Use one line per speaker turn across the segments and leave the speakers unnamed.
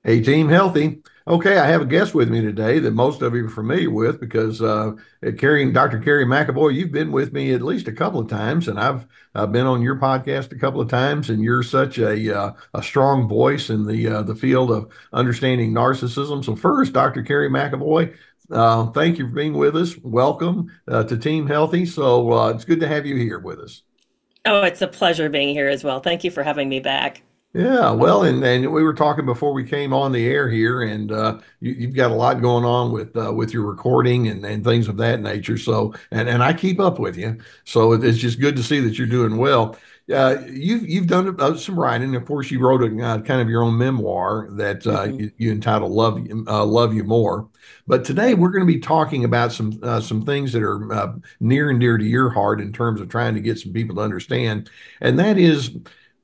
Hey, team healthy. Okay, I have a guest with me today that most of you are familiar with because Dr. Kerry McAvoy, you've been with me at least a couple of times, and I've been on your podcast a couple of times, and you're such a strong voice in the field of understanding narcissism. So first, Dr. Kerry McAvoy, thank you for being with us. Welcome to Team Healthy. So it's good to have you here with us.
Oh, it's a pleasure being here as well. Thank you for having me back.
Yeah, well, and we were talking before we came on the air here, and you've got a lot going on with your recording and things of that nature. So, and I keep up with you, so it's just good to see that you're doing well. You've done some writing. Of course, you wrote a kind of your own memoir that
Hmm.
you entitled Love You More." But today
Right.
we're going to be talking about some things that are near and dear to your heart in terms of trying to get some people to understand, and that is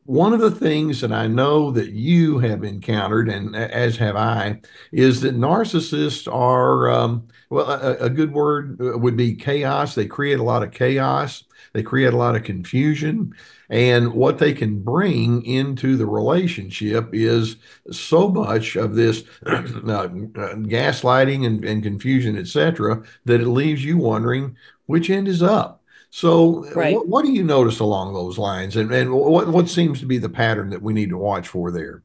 one of the things that I know that you have encountered, and as have I, is that narcissists are, well, a good word would be chaos. They create a lot of chaos, they create a lot of confusion. And what they can bring into the relationship is so much of this gaslighting and confusion, etc., that it leaves you wondering which end is up. So,
Right.
what do you notice along those lines, and what seems to be the pattern that we need to watch for there?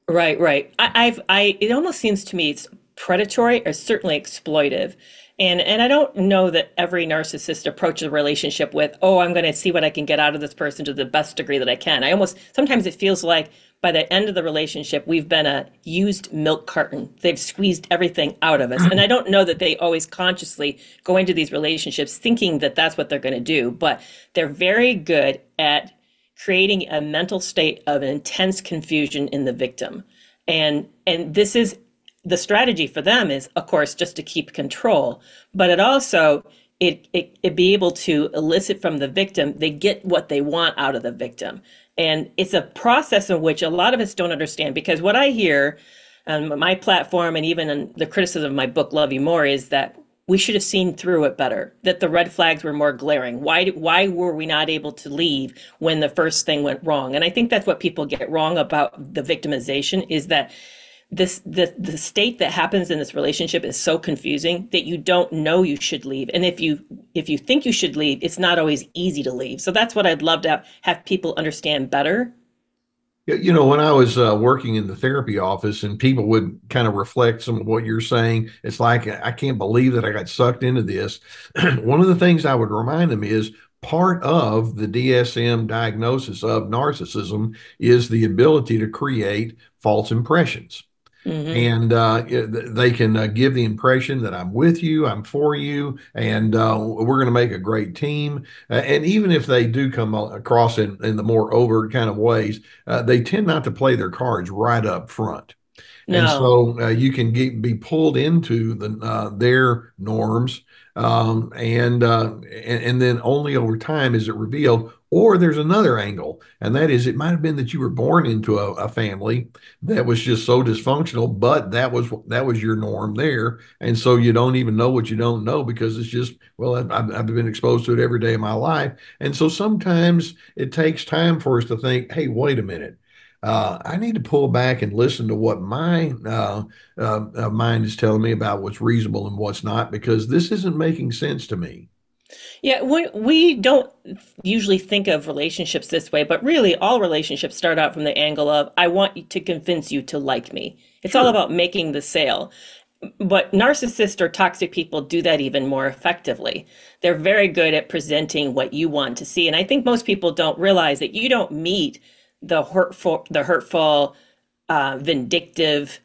Right. Right. It almost seems to me it's predatory or certainly exploitive. And I don't know that every narcissist approaches a relationship with, oh, I'm going to see what I can get out of this person to the best degree that I can. Sometimes it feels like by the end of the relationship, we've been a used milk carton. They've squeezed everything out of us. And I don't know that they always consciously go into these relationships thinking that that's what they're going to do, but they're very good at creating a mental state of intense confusion in the victim. And this is the strategy for them is, of course, just to keep control, but it also it be able to elicit from the victim, they get what they want out of the victim. And it's a process in which a lot of us don't understand, because what I hear on my platform and even in the criticism of my book Love You More is that we should have seen through it better, that the red flags were more glaring. Why were we not able to leave when the first thing went wrong? And I think that's what people get wrong about the victimization, is that the state that happens in this relationship is so confusing that you don't know you should leave. And if you think you should leave, it's not always easy to leave. So that's what I'd love to have people understand better.
Yeah, when I was working in the therapy office and people would kind of reflect some of what you're saying, it's like, I can't believe that I got sucked into this. One of the things I would remind them is part of the DSM diagnosis of narcissism is the ability to create false impressions.
Hmm.
And they can give the impression that I'm with you, I'm for you, and we're going to make a great team. And even if they do come across in the more overt kind of ways, they tend not to play their cards right up front. And
No.
so you can be pulled into their norms, and then only over time is it revealed. Or there's another angle, and that is it might have been that you were born into a family that was just so dysfunctional, but that was your norm there, and so you don't even know what you don't know because it's just, well, I've been exposed to it every day of my life, and so sometimes it takes time for us to think, hey, wait a minute. I need to pull back and listen to what my mind is telling me about what's reasonable and what's not, because this isn't making sense to me.
Yeah, we don't usually think of relationships this way, but really all relationships start out from the angle of, I want to convince you to like me. It's all
Sure.
about making the sale. But narcissists or toxic people do that even more effectively. They're very good at presenting what you want to see. And I think most people don't realize that you don't meet the hurtful, vindictive,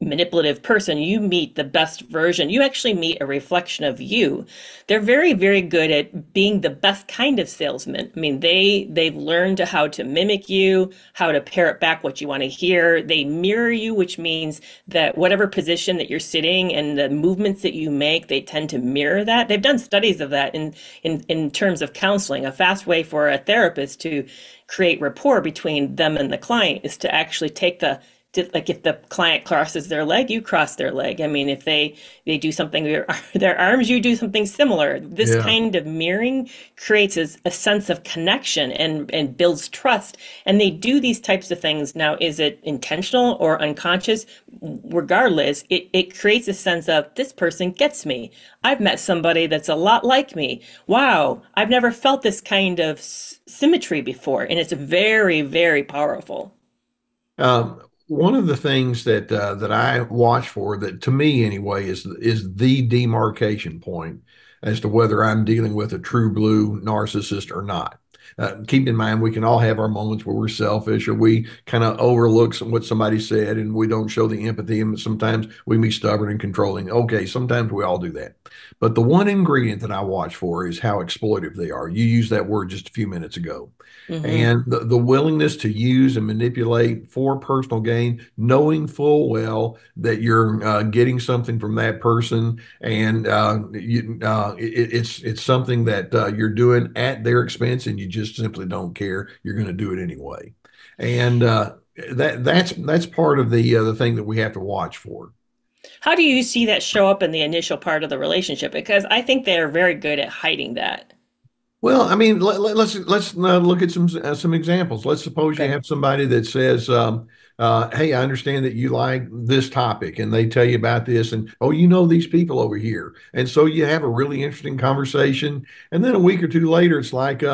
manipulative person. You meet the best version. You actually meet a reflection of you. They're very, very good at being the best kind of salesman. I mean, they've learned how to mimic you, how to parrot back what you want to hear. They mirror you, which means that whatever position that you're sitting and the movements that you make, they tend to mirror that. They've done studies of that in terms of counseling. A fast way for a therapist to create rapport between them and the client is to actually like if the client crosses their leg, you cross their leg. I mean, if they do something with their arms, you do something similar. This
Yeah.
kind of mirroring creates a sense of connection and builds trust. And they do these types of things. Now, is it intentional or unconscious? Regardless, it creates a sense of this person gets me. I've met somebody that's a lot like me. Wow, I've never felt this kind of symmetry before. And it's very, very powerful.
One of the things that I watch for, that to me anyway, is the demarcation point as to whether I'm dealing with a true blue narcissist or not. Keep in mind, we can all have our moments where we're selfish or we kind of overlook what somebody said and we don't show the empathy. And sometimes we be stubborn and controlling. Okay, sometimes we all do that. But the one ingredient that I watch for is how exploitive they are. You used that word just a few minutes ago.
Hmm.
And the willingness to use and manipulate for personal gain, knowing full well that you're getting something from that person, and it's something that you're doing at their expense, and you just simply don't care. You're going to do it anyway, and that's part of the thing that we have to watch for.
How do you see that show up in the initial part of the relationship? Because I think they're very good at hiding that.
Well, I mean, let's look at some examples. Let's suppose you
Okay.
have somebody that says, "Hey, I understand that you like this topic," and they tell you about this, and oh, you know these people over here, and so you have a really interesting conversation, and then a week or two later, it's like,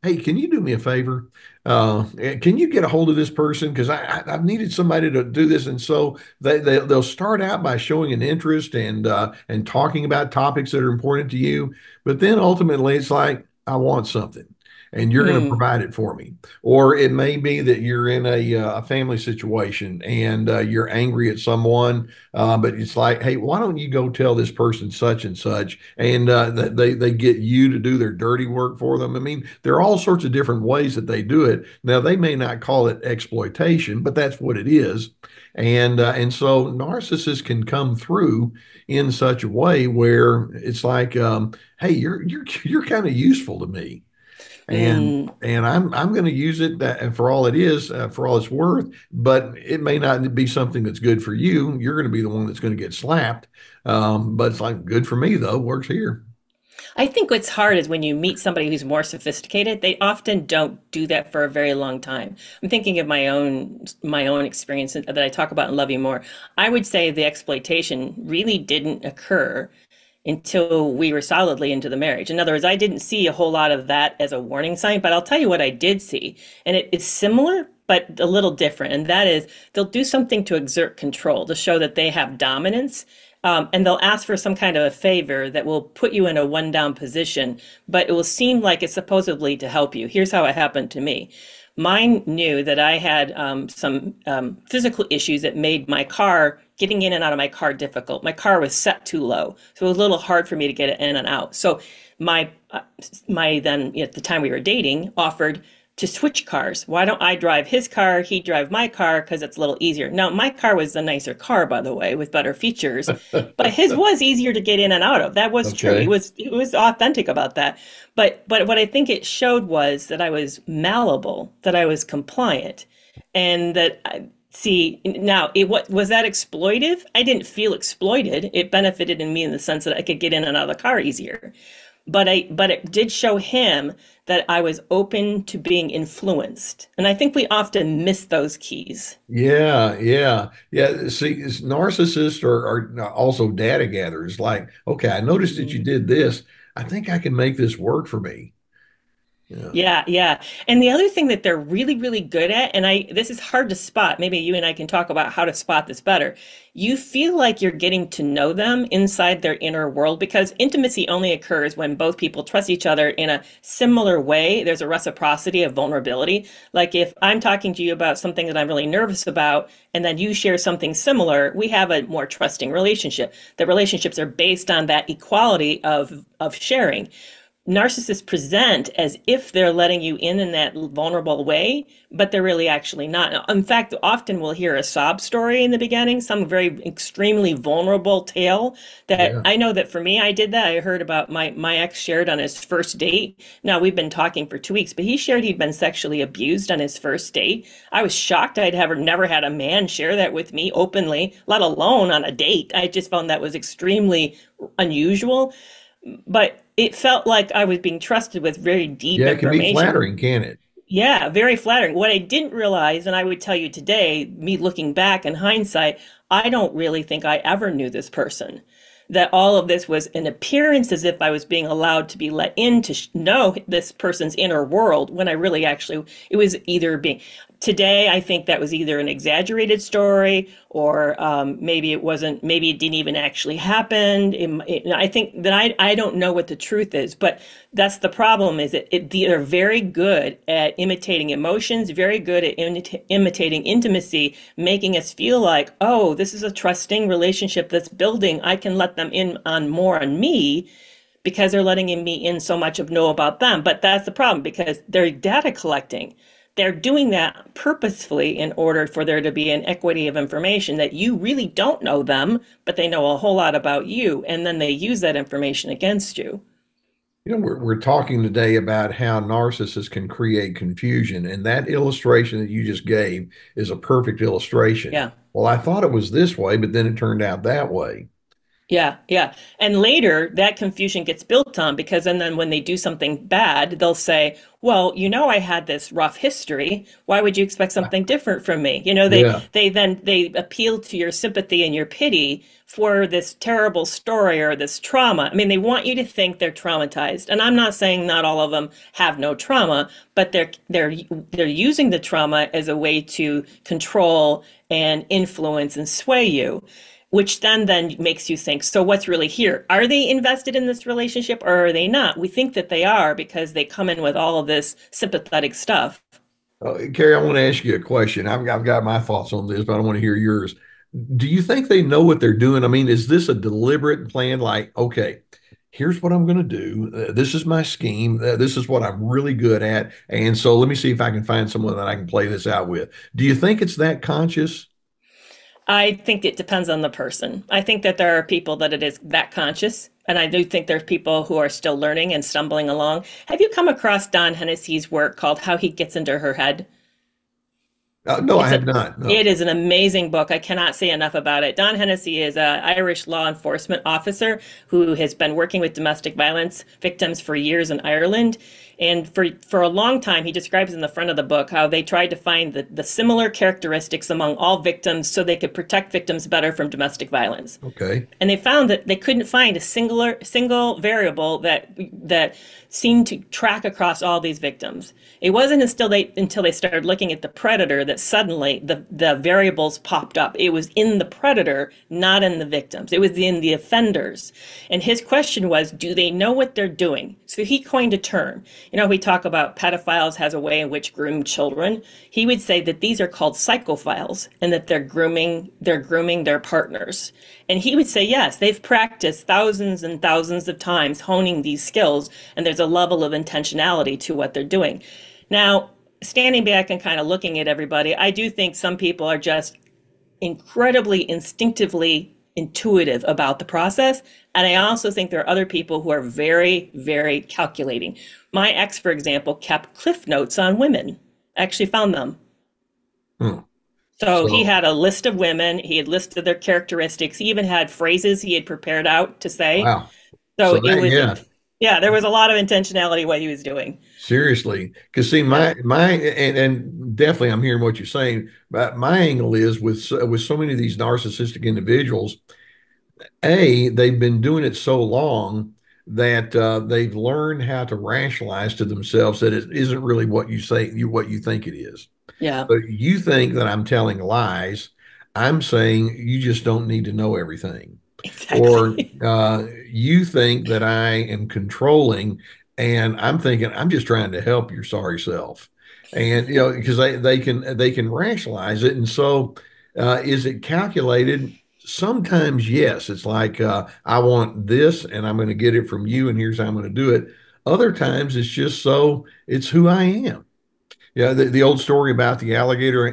hey, can you do me a favor? Can you get a hold of this person? Because I've needed somebody to do this. And so they'll start out by showing an interest and talking about topics that are important to you. But then ultimately it's like, I want something and you're going to
Mm,
provide it for me. Or it may be that you're in a family situation and you're angry at someone, but it's like, hey, why don't you go tell this person such and such? And they get you to do their dirty work for them. I mean, there are all sorts of different ways that they do it. Now, they may not call it exploitation, but that's what it is. And so narcissists can come through in such a way where it's like, hey, you're kind of useful to me, and
mm.
I'm going to use it for all it is, for all it's worth. But it may not be something that's good for you. You're going to be the one that's going to get slapped. But it's like good for me though. Works here.
I think what's hard is when you meet somebody who's more sophisticated, they often don't do that for a very long time. I'm thinking of my own experience that I talk about in Love You More. I would say the exploitation really didn't occur until we were solidly into the marriage. In other words, I didn't see a whole lot of that as a warning sign, but I'll tell you what I did see. And it's similar, but a little different. And that is they'll do something to exert control, to show that they have dominance. And they'll ask for some kind of a favor that will put you in a one down position, but it will seem like it's supposedly to help you. Here's how it happened to me. Mine knew that I had some physical issues that made my car, getting in and out of my car, difficult. My car was set too low, so it was a little hard for me to get it in and out. So my my then at the time we were dating offered to switch cars. Why don't I drive his car? He drive my car because it's a little easier. Now my car was a nicer car, by the way, with better features, but his was easier to get in and out of. That was true. He
Okay.
was authentic about that. But what I think it showed was that I was malleable, that I was compliant, and that see now what was that exploitive? I didn't feel exploited. It benefited in me in the sense that I could get in and out of the car easier. But it did show him that I was open to being influenced. And I think we often miss those keys.
Yeah, yeah, yeah. See, narcissists are also data gatherers. Like, okay, I noticed that you
Mm.
did this. I think I can make this work for me. Yeah.
Yeah, yeah. And the other thing that they're really, really good at, and this is hard to spot. Maybe you and I can talk about how to spot this better. You feel like you're getting to know them inside their inner world because intimacy only occurs when both people trust each other in a similar way. There's a reciprocity of vulnerability. Like if I'm talking to you about something that I'm really nervous about, and then you share something similar, we have a more trusting relationship. The relationships are based on that equality of sharing. narcissists present as if they're letting you in that vulnerable way, but they're really actually not. In fact, often we'll hear a sob story in the beginning, some very extremely vulnerable tale that
Yeah.
I know that for me, I did that. I heard about my ex shared on his first date. Now we've been talking for 2 weeks, but he shared he'd been sexually abused on his first date. I was shocked. I'd ever never had a man share that with me openly, let alone on a date. I just found that was extremely unusual, but it felt like I was being trusted with very deep
Yeah, it can be
information.
flattering, can it?
Yeah, very flattering. What I didn't realize, and I would tell you today, me looking back in hindsight, I don't really think I ever knew this person. That all of this was an appearance as if I was being allowed to be let in to know this person's inner world when I really actually, it was either being, today I think that was either an exaggerated story or maybe it wasn't, maybe it didn't even actually happen. I think that I don't know what the truth is, but that's the problem is they're very good at imitating emotions, very good at imitating intimacy, making us feel like, oh, this is a trusting relationship that's building. I can let them in on more on me because they're letting me in so much of know about them. But that's the problem because they're data collecting. They're doing that purposefully in order for there to be an equity of information that you really don't know them, but they know a whole lot about you. And then they use that information against you.
We're talking today about how narcissists can create confusion, and that illustration that you just gave is a perfect illustration.
Yeah.
Well, I thought it was this way, but then it turned out that way.
Yeah, yeah. And later that confusion gets built on because and then when they do something bad, they'll say, "Well, I had this rough history. Why would you expect something different from me?"
Yeah.
They appeal to your sympathy and your pity for this terrible story or this trauma. I mean, they want you to think they're traumatized. And I'm not saying not all of them have no trauma, but they're using the trauma as a way to control and influence and sway you, which then makes you think, so what's really here? Are they invested in this relationship or are they not? We think that they are because they come in with all of this sympathetic stuff.
Carrie, I want to ask you a question. I've got my thoughts on this, but I want to hear yours. Do you think they know what they're doing? I mean, is this a deliberate plan? Like, okay, here's what I'm going to do. This is my scheme. This is what I'm really good at. And so let me see if I can find someone that I can play this out with. Do you think it's that conscious?
I think it depends on the person. I think that there are people that it is that conscious, and I do think there's people who are still learning and stumbling along. Have you come across Don Hennessy's work called How He Gets Into Her Head?
No, I
It's
have
a
not.
it
No.
is an amazing book. I cannot say enough about it. Don Hennessy is an Irish law enforcement officer who has been working with domestic violence victims for years in Ireland. And for a long time, he describes in the front of the book how they tried to find the similar characteristics among all victims so they could protect victims better from domestic violence.
Okay.
And they found that they couldn't find a single variable that seemed to track across all these victims. It wasn't until they started looking at the predator that suddenly the variables popped up. It was in the predator, not in the victims. It was in the offenders. And his question was, do they know what they're doing? So he coined a term. We talk about pedophiles has a way in which groom children. He would say that these are called psychophiles and that they're grooming their partners. And he would say, yes, they've practiced thousands and thousands of times honing these skills, and there's a level of intentionality to what they're doing. Now, standing back and kind of looking at everybody, I do think some people are just incredibly instinctively intuitive about the process. And I also think there are other people who are very, very calculating. My ex, for example, kept cliff notes on women. I actually found them.
Hmm.
So he
So,
had a list of women. He had listed their characteristics. He even had phrases he had prepared out to say.
wow.
So
So
it
that,
was,
yeah.
yeah, there was a lot of intentionality what he was doing.
Seriously, because see,
Yeah,
and definitely, I'm hearing what you're saying. But my angle is with so many of these narcissistic individuals, they've been doing it so long that they've learned how to rationalize to themselves that it isn't really what you think it is.
yeah,
But you think that I'm telling lies. I'm saying you just don't need to know everything. Or
exactly.
you think that I am controlling, and I'm thinking I'm just trying to help your sorry self. And because they can rationalize it. And so is it calculated? Sometimes yes. It's like I want this and I'm going to get it from you, and here's how I'm going to do it. Other times it's just it's who I am. Yeah, the old story about the alligator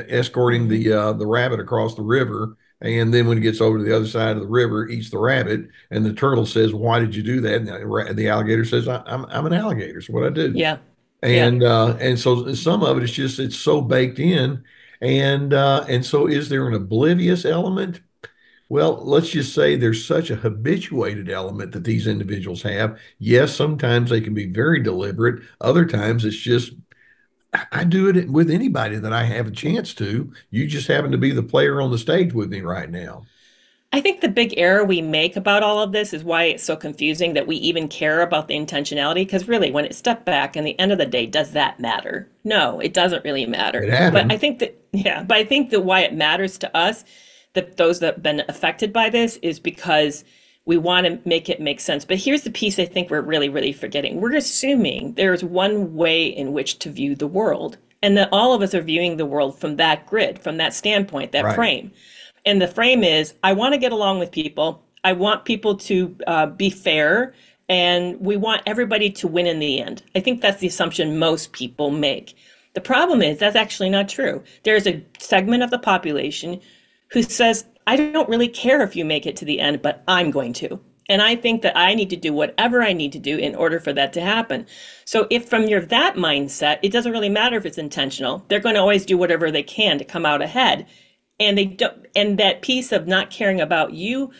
escorting
Hmm.
the rabbit across the river, and then when he gets over to the other side of the river, eats the rabbit, and the turtle says, "Why did you do that?" And the alligator says, I'm an alligator. It's what I do."
Yeah. Yeah.
And so some of it is just it's so baked in, and so is there an oblivious element? Well, let's just say there's such a habituated element that these individuals have. Yes, sometimes they can be very deliberate. Other times it's just I do it with anybody that I have a chance to. You just happen to be the player on the stage with me right now.
I think the big error we make about all of this is why it's so confusing that we even care about the intentionality. Because really, when it step back, and the end of the day, does that matter? No, it doesn't really matter.
It
But I
happens.
think that, yeah, but I think that why it matters to us, that those that have been affected by this, is because we want to make it make sense. But here's the piece I think we're really, really forgetting. We're assuming there's one way in which to view the world, and that all of us are viewing the world from that grid, from that standpoint, that
Right.
frame. And the frame is, I want to get along with people. I want people to be fair, and we want everybody to win in the end. I think that's the assumption most people make. The problem is that's actually not true. There's a segment of the population who says, I don't really care if you make it to the end, but I'm going to. And I think that I need to do whatever I need to do in order for that to happen. So if from your that mindset, it doesn't really matter if it's intentional. They're going to always do whatever they can to come out ahead. And they don't, and that piece of not caring about you,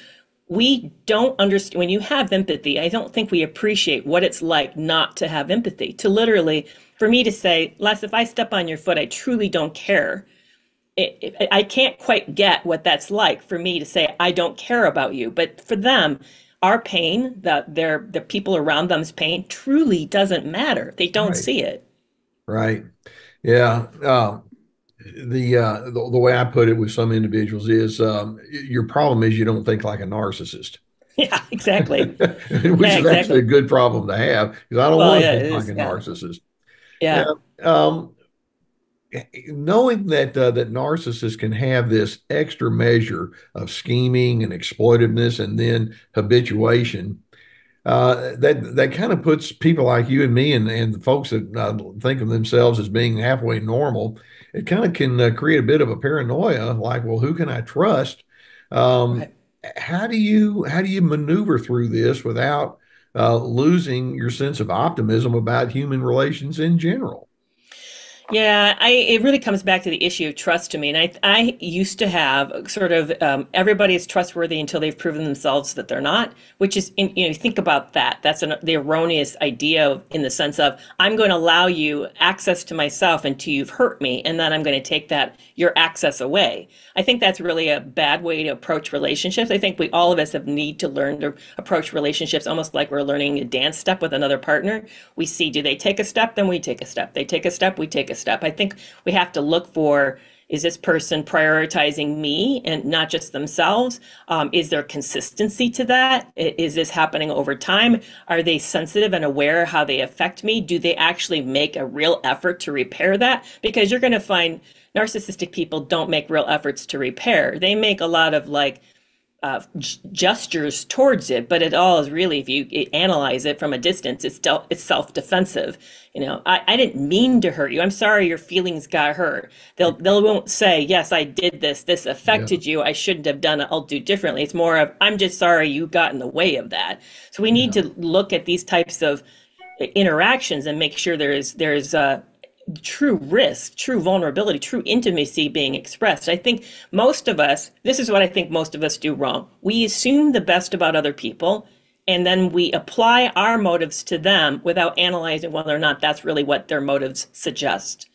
we don't understand. When you have empathy, I don't think we appreciate what it's like not to have empathy. To literally, for me to say, Les, if I step on your foot, I truly don't care. I can't quite get what that's like for me to say I don't care about you. But for them, our pain, the people around them's pain, truly doesn't matter. They don't
Right.
see it.
Right. Yeah. The way I put it with some individuals is your problem is you don't think like a narcissist,
Yeah, exactly.
which
Yeah,
is actually a
exactly.
good problem to have because I don't
Well,
want to
yeah, it
think like
is.
a
Yeah,
narcissist. Yeah.
yeah.
Um, Knowing that narcissists can have this extra measure of scheming and exploitiveness and then habituation, that kind of puts people like you and me and the folks that think of themselves as being halfway normal. It kind of can create a bit of a paranoia, like, well, who can I trust? Um,
Right.
how do you maneuver through this without losing your sense of optimism about human relations in general?
Yeah, it really comes back to the issue of trust to me. And I used to have sort of everybody is trustworthy until they've proven themselves that they're not, which is, think about that. That's the erroneous idea in the sense of I'm going to allow you access to myself until you've hurt me, and then I'm going to take your access away. I think that's really a bad way to approach relationships. I think we all of us have need to learn to approach relationships almost like we're learning a dance step with another partner. We see, do they take a step? Then we take a step. They take a step, we take a step. I think we have to look for, is this person prioritizing me and not just themselves? Is there consistency to that? Is this happening over time? Are they sensitive and aware how they affect me? Do they actually make a real effort to repair that? Because you're going to find narcissistic people don't make real efforts to repair. They make a lot of like gestures towards it, but it all is really, if you analyze it from a distance, it's self-defensive. I didn't mean to hurt you. I'm sorry your feelings got hurt. They'll won't say, yes, I did this. This
Yeah,
affected you. I shouldn't have done it. I'll do differently. It's more of, I'm just sorry you got in the way of that. So we need
yeah.
to look at these types of interactions and make sure there's true risk, true vulnerability, true intimacy being expressed. I think most of us, this is what I think most of us do wrong. We assume the best about other people, and then we apply our motives to them without analyzing whether or not that's really what their motives suggest.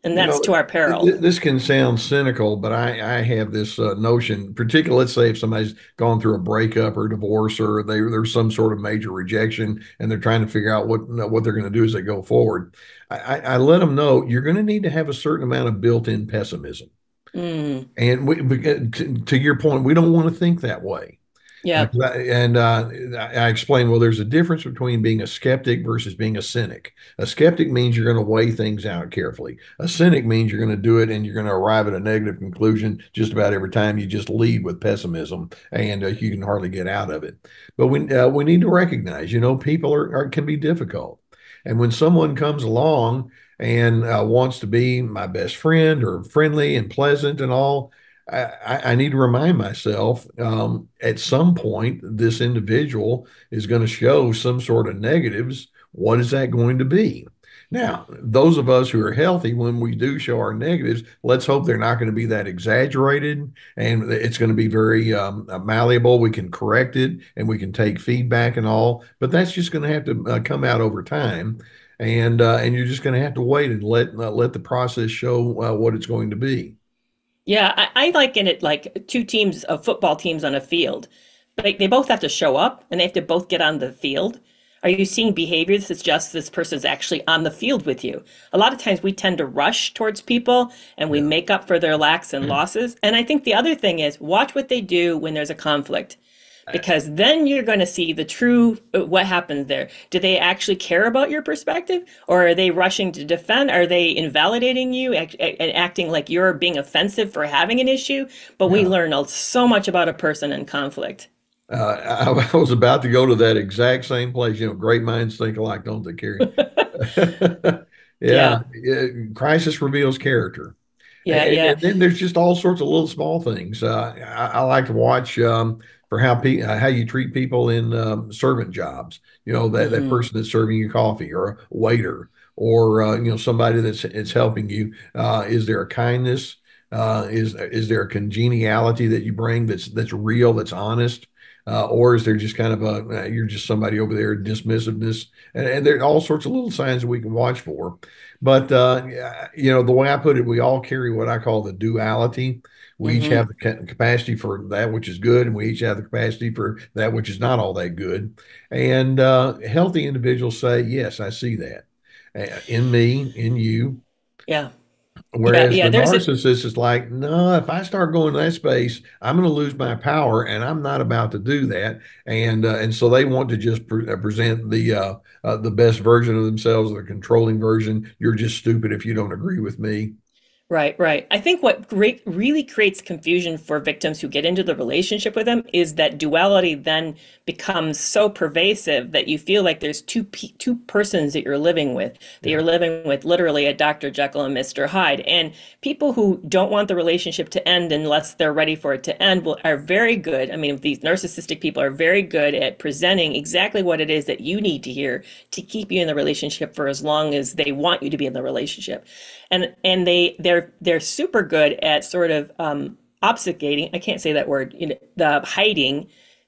And
You
that's
know,
to our peril.
this can sound cynical, but I have this notion, particularly, let's say if somebody's gone through a breakup or a divorce or there's some sort of major rejection and they're trying to figure out what they're going to do as they go forward. I let them know you're going to need to have a certain amount of built-in pessimism.
Mm,
And to your point, we don't want to think that way.
Yeah.
I explained, well, there's a difference between being a skeptic versus being a cynic. A skeptic means you're going to weigh things out carefully. A cynic means you're going to do it and you're going to arrive at a negative conclusion just about every time. You just lead with pessimism, and you can hardly get out of it. But we need to recognize, people can be difficult. And when someone comes along and wants to be my best friend or friendly and pleasant and all, I need to remind myself at some point this individual is going to show some sort of negatives. What is that going to be? Now, those of us who are healthy, when we do show our negatives, let's hope they're not going to be that exaggerated and it's going to be very malleable. We can correct it and we can take feedback and all, but that's just going to have to come out over time. And you're just going to have to wait and let the process show what it's going to be.
Yeah, I liken it like two teams of football teams on a field. Like they both have to show up and they have to both get on the field. Are you seeing behavior that suggests this person's actually on the field with you? A lot of times we tend to rush towards people and we
Yeah.
make up for their lacks and losses. And I think the other thing is watch what they do when there's a conflict, because then you're going to see the true what happens there. Do they actually care about your perspective, or are they rushing to defend? Are they invalidating you and acting like you're being offensive for having an issue? But we
Yeah.
learn so much about a person in conflict.
I was about to go to that exact same place. Great minds think alike, don't they, Kerry? Yeah,
Yeah,
crisis reveals character.
yeah,
And
yeah.
then there's just all sorts of little small things. I like to watch for how you treat people in servant jobs. That
Hmm.
person that's serving you coffee, or a waiter, or somebody that's helping you. Is there a kindness? Is there a congeniality that you bring that's real, that's honest? Or is there just kind of you're just somebody over there, dismissiveness, and there are all sorts of little signs that we can watch for. But the way I put it, we all carry what I call the duality. We each have
Hmm.
the capacity for that which is good, and we each have the capacity for that which is not all that good. And healthy individuals say, "Yes, I see that in me, in you."
Yeah, yeah,
Whereas
yeah.
the
There's a
narcissist is like, no, if I start going to that space, I'm going to lose my power, and I'm not about to do that. And so they want to just present the best version of themselves, the controlling version. You're just stupid if you don't agree with me.
Right, right. I think what really creates confusion for victims who get into the relationship with them is that duality then becomes so pervasive that you feel like there's two persons that you're living with, that
Yeah,
you're living with literally a Dr. Jekyll and Mr. Hyde. And people who don't want the relationship to end unless they're ready for it to end are very good. I mean, these narcissistic people are very good at presenting exactly what it is that you need to hear to keep you in the relationship for as long as they want you to be in the relationship. And they're super good at sort of obfuscating. I can't say that word. The hiding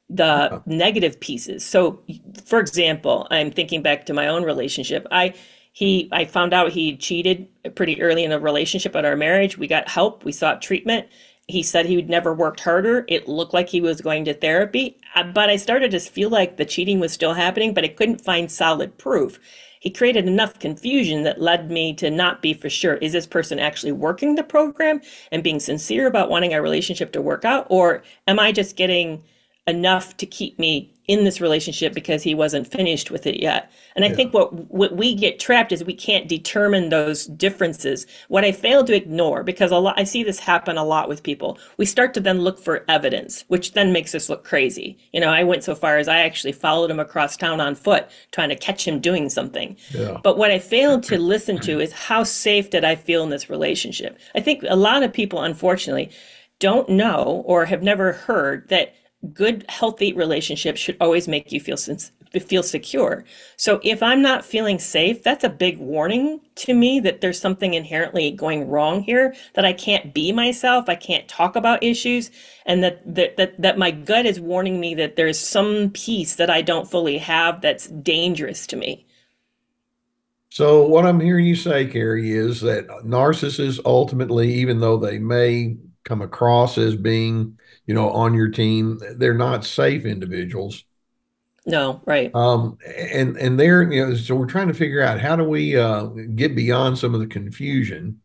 the
yeah,
negative pieces. So, for example, I'm thinking back to my own relationship. I found out he cheated pretty early in the relationship at our marriage. We got help. We sought treatment. He said he would never worked harder. It looked like he was going to therapy, but I started to feel like the cheating was still happening, but I couldn't find solid proof. He created enough confusion that led me to not be for sure. Is this person actually working the program and being sincere about wanting our relationship to work out? Or am I just getting enough to keep me in this relationship because he wasn't finished with it yet? And I
yeah.
think what we get trapped is we can't determine those differences. What I fail to ignore, because I see this happen a lot with people, we start to then look for evidence, which then makes us look crazy. I went so far as I actually followed him across town on foot, trying to catch him doing something.
Yeah.
But what I failed to listen to is how safe did I feel in this relationship? I think a lot of people, unfortunately, don't know or have never heard that good, healthy relationships should always make you feel secure. So if I'm not feeling safe, that's a big warning to me that there's something inherently going wrong here, that I can't be myself, I can't talk about issues, and that my gut is warning me that there's some piece that I don't fully have that's dangerous to me.
So what I'm hearing you say, Carrie, is that narcissists ultimately, even though they may come across as being, on your team, they're not safe individuals.
No, right.
And so we're trying to figure out how do we get beyond some of the confusion.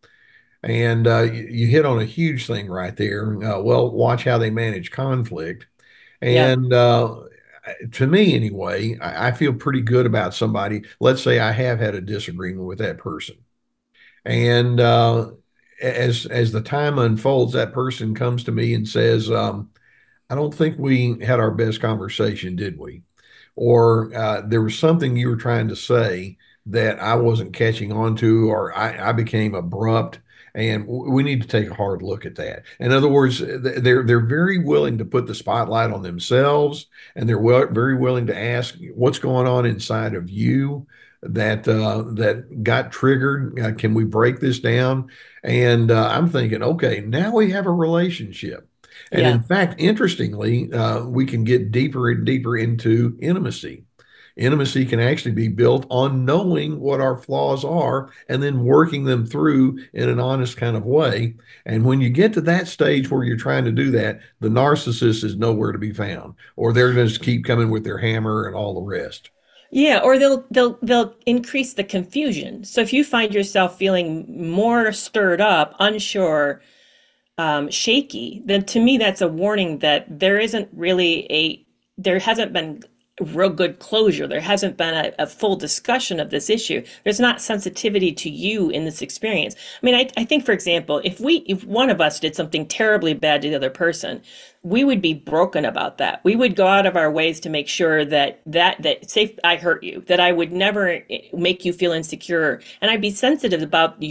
And you hit on a huge thing right there. Well, watch how they manage conflict.
Yeah.
And to me, anyway, I feel pretty good about somebody. Let's say I have had a disagreement with that person. And as the time unfolds, that person comes to me and says, I don't think we had our best conversation, did we? Or there was something you were trying to say that I wasn't catching on to, or I became abrupt. And we need to take a hard look at that. In other words, they're very willing to put the spotlight on themselves, and they're very willing to ask what's going on inside of you that got triggered. Can we break this down? And I'm thinking, okay, now we have a relationship. And
Yeah.
in fact, interestingly, we can get deeper and deeper into intimacy. Intimacy can actually be built on knowing what our flaws are and then working them through in an honest kind of way. And when you get to that stage where you're trying to do that, the narcissist is nowhere to be found, or they're going to just keep coming with their hammer and all the rest.
Yeah, or they'll increase the confusion. So if you find yourself feeling more stirred up, unsure, shaky, then to me that's a warning that there hasn't been real good closure. There hasn't been a full discussion of this issue. There's not sensitivity to you in this experience. I mean, I think, for example, if one of us did something terribly bad to the other person, we would be broken about that. We would go out of our ways to make sure that say I hurt you, that I would never make you feel insecure, and I'd be sensitive about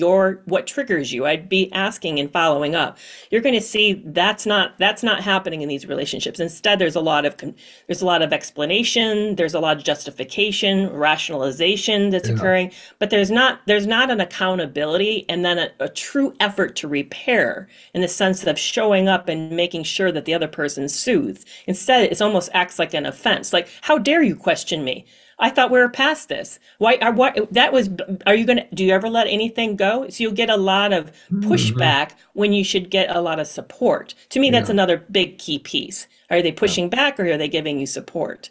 what triggers you. I'd be asking and following up. You're going to see that's not happening in these relationships. Instead, there's a lot of explanation, there's a lot of justification, rationalization that's
Yeah.
occurring, but there's not an accountability and then a true effort to repair in the sense of showing up and making sure that the other person's soothed. Instead, it almost acts like an offense. Like, how dare you question me? I thought we were past this. Are you going to, do you ever let anything go? So you'll get a lot of
Hmm.
pushback when you should get a lot of support. To me, that's
Yeah.
another big key piece. Are they
Yeah.
pushing back or are they giving you support?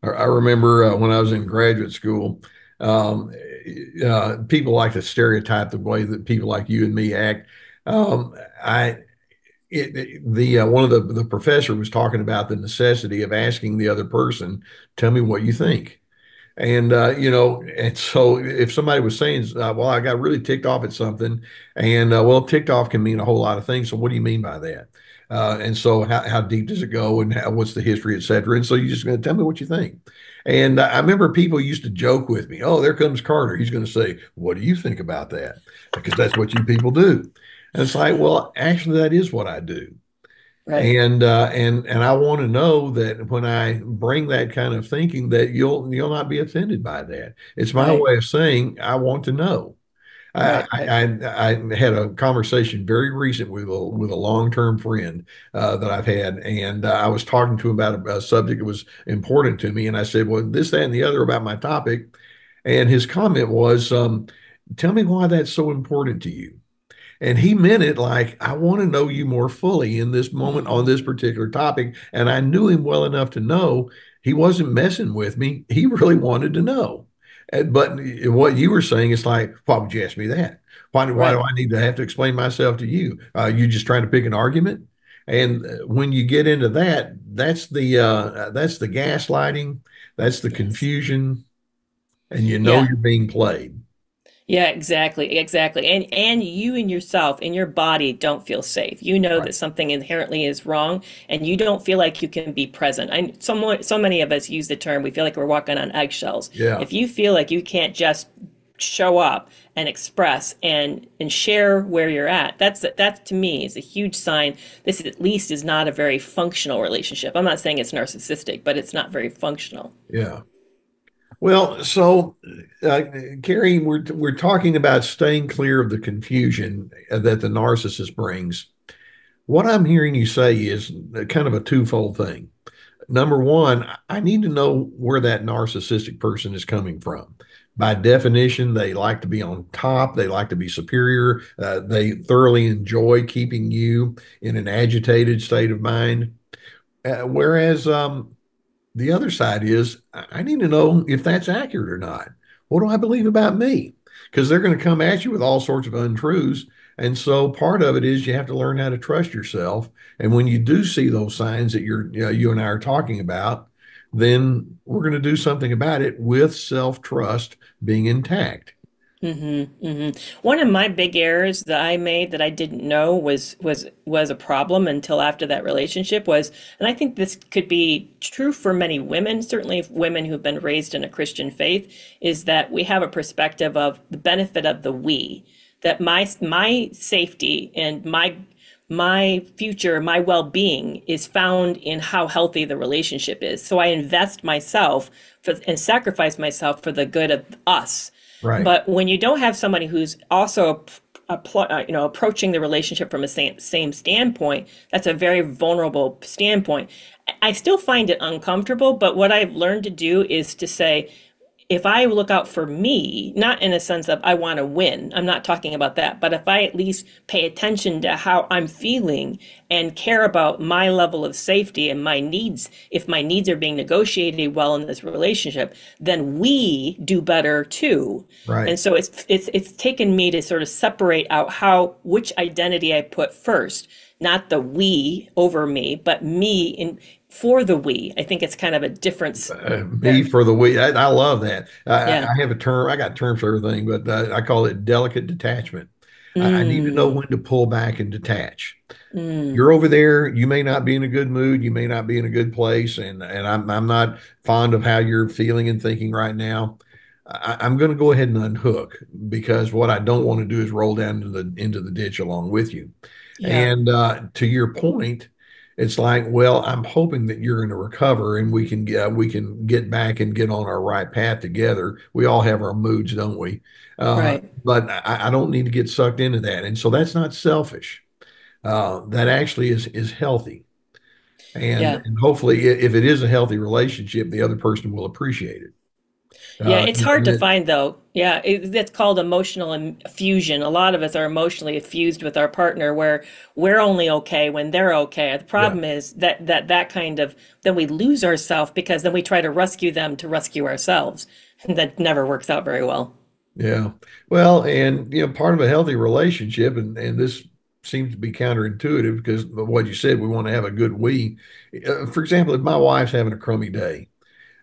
I remember when I was in graduate school, um, people like to stereotype the way that people like you and me act. Um, I the one of the professor was talking about the necessity of asking the other person, "Tell me what you think." And and so if somebody was saying, "Well, I got really ticked off at something," and well, ticked off can mean a whole lot of things. So what do you mean by that? And so how deep does it go, and what's the history, et cetera? And so you're just going to tell me what you think. And I remember people used to joke with me, "Oh, there comes Carter. He's going to say, 'What do you think about that?'" Because that's what you people do. And it's like, well, actually, that is what I do.
Right,
And I want to know that when I bring that kind of thinking, that you'll not be offended by that. It's my
right,
way of saying I want to know. I
right, right,
I had a conversation very recent with a long-term friend that I've had, and I was talking to him about a subject that was important to me, and I said, "Well, this, that, and the other about my topic," and his comment was, "Tell me why that's so important to you." And he meant it like, I want to know you more fully in this moment on this particular topic. And I knew him well enough to know he wasn't messing with me. He really wanted to know. But what you were saying is like, why would you ask me that? Why do
right.
I need to have to explain myself to you? You just trying to pick an argument? And when you get into that, that's the gaslighting, that's the
Yes.
confusion, and you know
Yeah.
you're being played.
Yeah, exactly, exactly. And you and yourself in your body don't feel safe. You know
Right.
that something inherently is wrong and you don't feel like you can be present. So many of us use the term we feel like we're walking on eggshells.
Yeah.
If you feel like you can't just show up and express and share where you're at, that to me is a huge sign this at least is not a very functional relationship. I'm not saying it's narcissistic, but it's not very functional.
Yeah. Well, so uh, Kerry, we're talking about staying clear of the confusion that the narcissist brings. What I'm hearing you say is kind of a twofold thing. Number one, I need to know where that narcissistic person is coming from. By definition, they like to be on top. They like to be superior. They thoroughly enjoy keeping you in an agitated state of mind. Whereas the other side is I need to know if that's accurate or not. What do I believe about me? Because they're going to come at you with all sorts of untruths. And so part of it is you have to learn how to trust yourself. And when you do see those signs that you and I are talking about, then we're going to do something about it with self-trust being intact.
One of my big errors that I made that I didn't know was a problem until after that relationship was, and I think this could be true for many women, certainly women who've been raised in a Christian faith, is that we have a perspective of the benefit of the we, that my safety and my future, my well-being is found in how healthy the relationship is. So I invest myself and sacrifice myself for the good of us.
Right.
But when you don't have somebody who's also approaching the relationship from a same standpoint, that's a very vulnerable standpoint. I still find it uncomfortable, but what I've learned to do is to say, if I look out for me, not in a sense of I want to win, I'm not talking about that, but if I at least pay attention to how I'm feeling and care about my level of safety and my needs, if my needs are being negotiated well in this relationship, then we do better too.
Right.
And so it's taken me to sort of separate out which identity I put first, not the we over me, but me in for the we. I think it's kind of a difference
Me
there.
for the week. I love that.
Yeah.
I have a term. I got terms for everything, but I call it delicate detachment. I need to know
Mm,
when to pull back and detach.
mm,
You're over there. You may not be in a good mood. You may not be in a good place, and I'm not fond of how you're feeling and thinking right now. I'm going to go ahead and unhook because what I don't want to do is roll down into the ditch along with you.
yeah.
And to your point, it's like, well, I'm hoping that you're going to recover and we can get back and get on our right path together. We all have our moods, don't we?
Right.
But I don't need to get sucked into that. And so that's not selfish. That actually is healthy.
Yeah.
And hopefully, if it is a healthy relationship, the other person will appreciate it.
Yeah, it's hard
And
to
then,
find though. Yeah, that's called emotional fusion. A lot of us are emotionally fused with our partner where we're only okay when they're okay. The
yeah,
problem is that kind of then we lose ourselves because then we try to rescue them to rescue ourselves. And that never works out very well.
yeah. Well, and part of a healthy relationship, and this seems to be counterintuitive because of what you said, we want to have a good we. For example, if my wife's having a crummy day,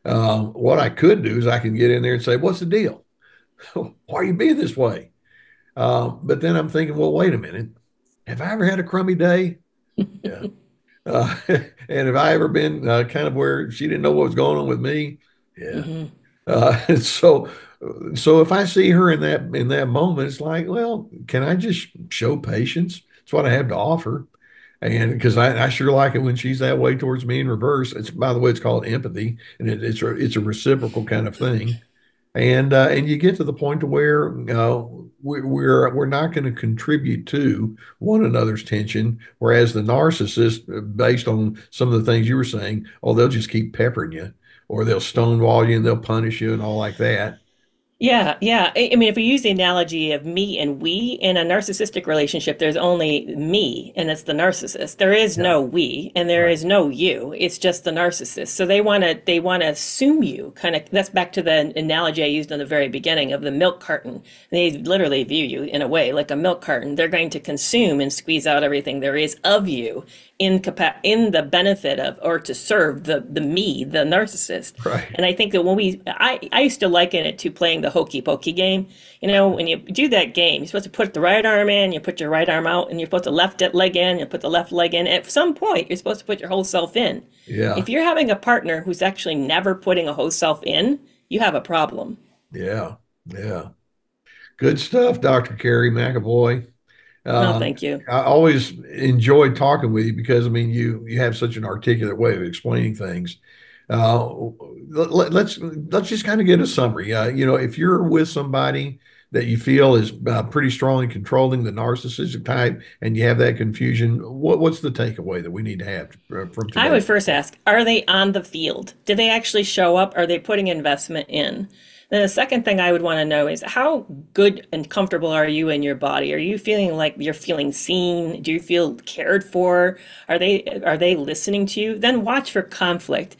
what I could do is I can get in there and say, "What's the deal? Why are you being this way?" But then I'm thinking, well, wait a minute. Have I ever had a crummy day? Yeah. And have I ever been kind of where she didn't know what was going on with me? Yeah.
Hmm.
So if I see her in that moment, it's like, well, can I just show patience? It's what I have to offer. And because I sure like it when she's that way towards me in reverse. It's by the way, it's called empathy, and it's a reciprocal kind of thing. And you get to the point to where we're not going to contribute to one another's tension, whereas the narcissist, based on some of the things you were saying, oh, they'll just keep peppering you, or they'll stonewall you and they'll punish you and all like that.
Yeah, yeah. I mean, if we use the analogy of me and we in a narcissistic relationship, there's only me and it's the narcissist. There is
Yeah,
no we and there
right,
is no you. It's just the narcissist. So they want to assume you kind of that's back to the analogy I used in the very beginning of the milk carton. They literally view you in a way like a milk carton. They're going to consume and squeeze out everything there is of you in the benefit of or to serve the me, the narcissist.
right,
And I think that I used to liken it to playing the hokey pokey game. You know, when you do that game, you're supposed to put the right arm in, you put your right arm out, and you're supposed to left leg in, you put the left leg in. At some point, you're supposed to put your whole self in.
yeah,
If you're having a partner who's actually never putting a whole self in, you have a problem.
yeah, yeah. Good stuff, Dr. Kerry McAvoy.
No,
Uh,
thank you.
I always enjoyed talking with you because I mean you have such an articulate way of explaining things. Let's just kind of get a summary. If you're with somebody that you feel is pretty strongly controlling the narcissistic type, and you have that confusion, what's the takeaway that we need to have from
I
today?
would first ask, are they on the field? Do they actually show up? Are they putting investment in? Then the second thing I would want to know is how good and comfortable are you in your body? Are you feeling like you're feeling seen? Do you feel cared for? Are they listening to you? Then watch for conflict.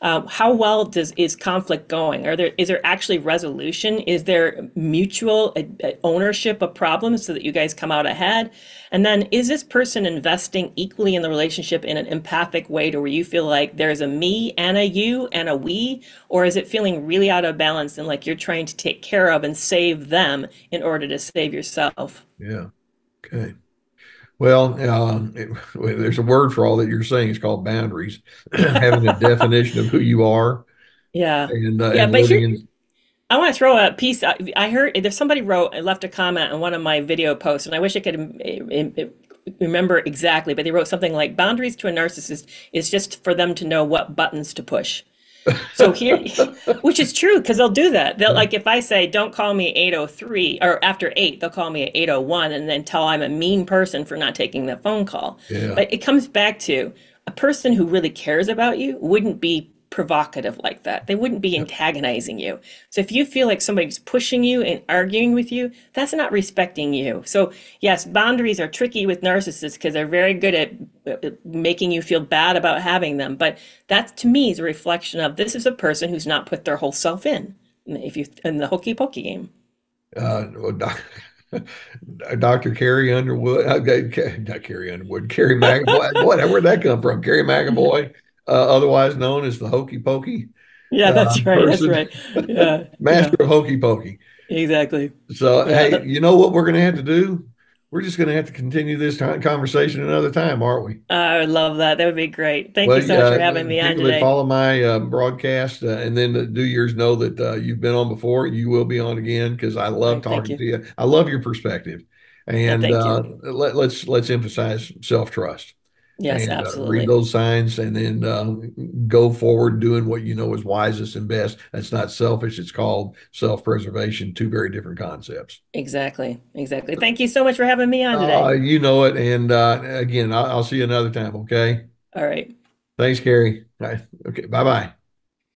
How well does is conflict going? Is there actually resolution? Is there mutual ownership of problems so that you guys come out ahead? And then is this person investing equally in the relationship in an empathic way to where you feel like there's a me and a you and a we, or is it feeling really out of balance and like you're trying to take care of and save them in order to save yourself?
Yeah. Okay. Well, there's a word for all that you're saying. It's called boundaries. Having a definition of who you are
Yeah. Yeah,
and
but
living
here
in.
I want to throw a piece. I heard there's somebody wrote and left a comment on one of my video posts, and I wish I could remember exactly, but they wrote something like boundaries to a narcissist is just for them to know what buttons to push. So here, which is true because they'll do that. They'll like if I say don't call me 8:03 or after 8, they'll call me at 8:01 and then tell I'm a mean person for not taking the phone call.
Yeah.
But it comes back to a person who really cares about you wouldn't be provocative like that. They wouldn't be antagonizing you. So if you feel like somebody's pushing you and arguing with you, that's not respecting you. So yes, boundaries are tricky with narcissists because they're very good at making you feel bad about having them. But that to me is a reflection of this is a person who's not put their whole self in. If you in the hokey pokey game.
Well, Dr. Carrie Underwood, not Carrie Underwood, Kerry McAvoy, where'd that come from? Kerry McAvoy, otherwise known as the Hokey Pokey
Yeah, that's right. That's
person,
right. Yeah,
master
yeah,
of Hokey Pokey.
exactly.
So,
Yeah,
hey, you know what we're going to have to do? We're just going to have to continue this conversation another time, aren't we?
I would love that. That would be great. Thank you
Well,
so much for having me on
people that
today.
follow my broadcast and then do yours know that you've been on before. You will be on again because I
All
love
right, thank
talking
you.
to you. I love your perspective,
Yeah,
and
thank you.
let's emphasize self trust
Yes,
and read
absolutely.
those signs, and then go forward doing what you know is wisest and best. That's not selfish. It's called self preservation. Two very different concepts.
Exactly. Exactly. Thank you so much for having me on today.
You know it, and again, I'll see you another time. Okay.
All right.
Thanks, Carrie. All right. Okay. Bye bye.